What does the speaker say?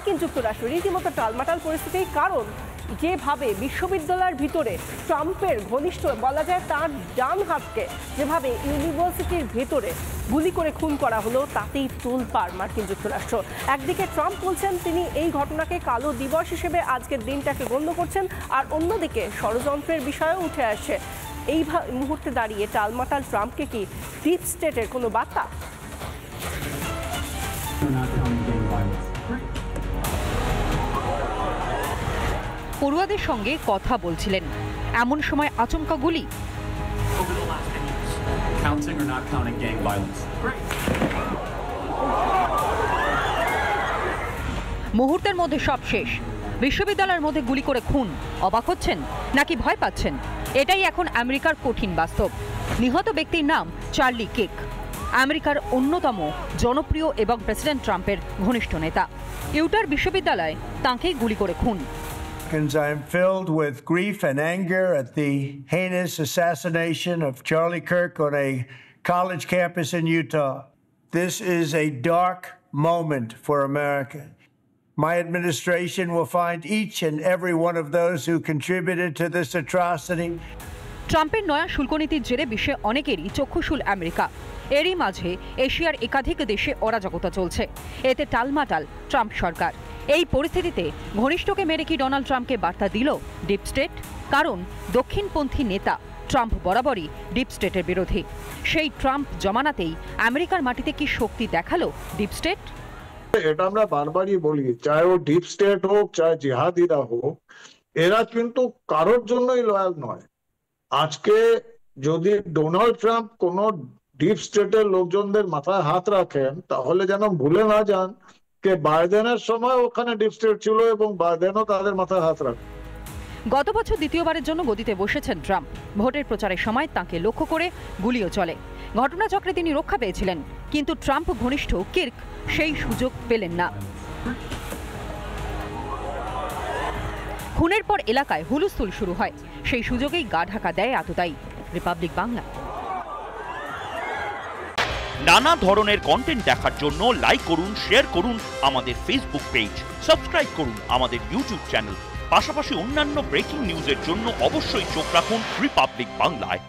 মার্কিন যুক্তরাষ্ট্র রীতিমতো টালমাটাল পরিস্থিতি, কারণ যেভাবে বিশ্ববিদ্যালয়ের ভিতরে ট্রাম্পের ঘনিষ্ঠ বলা যায় তার ডান হাতকে যেভাবে ইউনিভার্সিটির ভেতরে গুলি করে খুন করা হলো, তাতেই তোলপাড় মার্কিন যুক্তরাষ্ট্র। একদিকে ট্রাম্প বলছেন তিনি এই ঘটনাকে কালো দিবস হিসেবে আজকের দিনটাকে গণ্য করছেন, আর অন্যদিকে ষড়যন্ত্রের বিষয়ও উঠে আসে। এই মুহূর্তে দাঁড়িয়ে টালমাটাল ট্রাম্পকে কি ডিপ স্টেটের কোনো বার্তা? পড়ুয়াদের সঙ্গে কথা বলছিলেন, এমন সময় আচমকা গুলি। মুহূর্তের মধ্যে সব শেষ। বিশ্ববিদ্যালয়ের মধ্যে গুলি করে খুন। অবাক হচ্ছেন নাকি ভয় পাচ্ছেন? এটাই এখন আমেরিকার কঠিন বাস্তব। নিহত ব্যক্তির নাম চার্লি কির্ক, আমেরিকার অন্যতম জনপ্রিয় এবং প্রেসিডেন্ট ট্রাম্পের ঘনিষ্ঠ নেতা। ইউটার বিশ্ববিদ্যালয়ে তাঁকেই গুলি করে খুন। I am filled with grief and anger at the heinous assassination of Charlie Kirk on a college campus in Utah. This is a dark moment for America. My administration will find each and every one of those who contributed to this atrocity. ট্রাম্পের নয়া শুল্ক নীতির জেরে বিশ্বে অনেকেরই চক্ষুশূল America. এরই মাঝে এশিয়ার একাধিক দেশে অরাজকতা চলছে, এতে টালমাটাল ট্রাম্প সরকার। এই পরিস্থিতিতে ঘনিষ্ঠকে মেরে কি ডোনাল্ড ট্রাম্পকে বার্তা দিল ডিপ স্টেট? কারণ দক্ষিণপন্থী নেতা ট্রাম্প বরাবরই ডিপ স্টেটের বিরোধী। সেই ট্রাম্প জমানাতেই আমেরিকার মাটিতে কি শক্তি দেখালো ডিপ স্টেট? এটা আমরা বারবারই বলি, চাहे ও ডিপ স্টেট হোক চাहे জিহাদিরা হোক, এরা কিন্তু কারোর জন্যই লয়াল নয়। আজকে যদি ডোনাল্ড ট্রাম্প কোন ডিপ স্টেটের লোকজনদের মাথায় হাত রাখেন, তাহলে যেন ভুলে না যান যে বাইডেনের সময় ওখানে ডিপ স্টেট ছিল এবং বাইডেনও তাদের মাথায় হাত রাখে। গত বছর দ্বিতীয়বারের জন্য গদিতে বসেছেন ট্রাম্প। ভোটের প্রচারের সময় তাঁকে লক্ষ্য করে গুলিও চলে। ঘটনাচক্রে তিনি রক্ষা পেয়েছিলেন, কিন্তু ট্রাম্প ঘনিষ্ঠ কির্ক সেই সুযোগ পেলেন না। খুনের পর এলাকায় হুলস্থুল শুরু হয়, সেই সুযোগেই গা ঢাকা দেয় আততায়ী। রিপাবলিক বাংলা। নানা ধরনের কন্টেন্ট দেখার জন্য লাইক করুন, শেয়ার করুন আমাদের ফেসবুক পেজ, সাবস্ক্রাইব করুন আমাদের ইউটিউব চ্যানেল। পাশাপাশি অন্যান্য ব্রেকিং নিউজের জন্য অবশ্যই চোখ রাখুন রিপাবলিক বাংলায়।